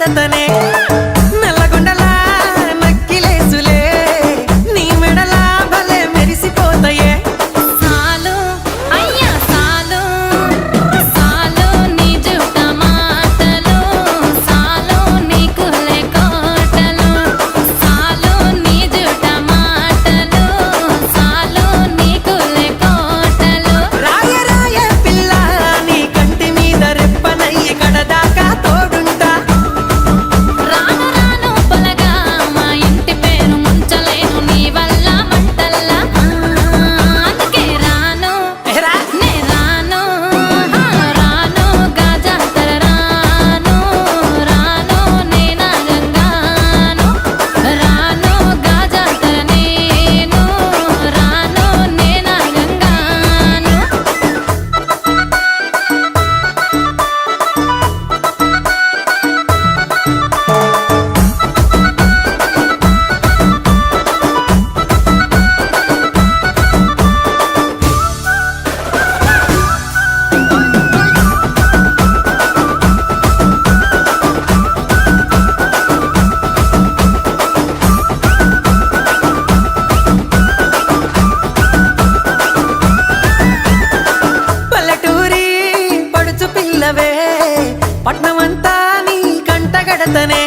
కడతనే నల్లగొండలా నక్కిలేసులే నీ మెడలా భలే మెరిసిపోతాయే సాలు అయ్యా సాలు సాలు నీ జుట్ట మాటలు సాలు నీకులే కోటలు సాలు నీ జుట్ట మాటలు సాలు నీకులే కోటలు రాయ రాయ పిల్ల నీ కంటి మీద రెప్పనయ్యి కడదాకా తోడుంటా రాను రాను పొలగా మా ఇంటి పేరు ముంచలేను నీ వల్ల మంటల్లా అందుకే రాను ఎరా నే రాను రాను గాజాతర రాను రాను నే నాగంగాను రాను గాజాతర నేను రాను నే నాగంగాను పల్లెటూరి పడుచు పిల్లవే పట్నమంతా నీ కంటగడతనే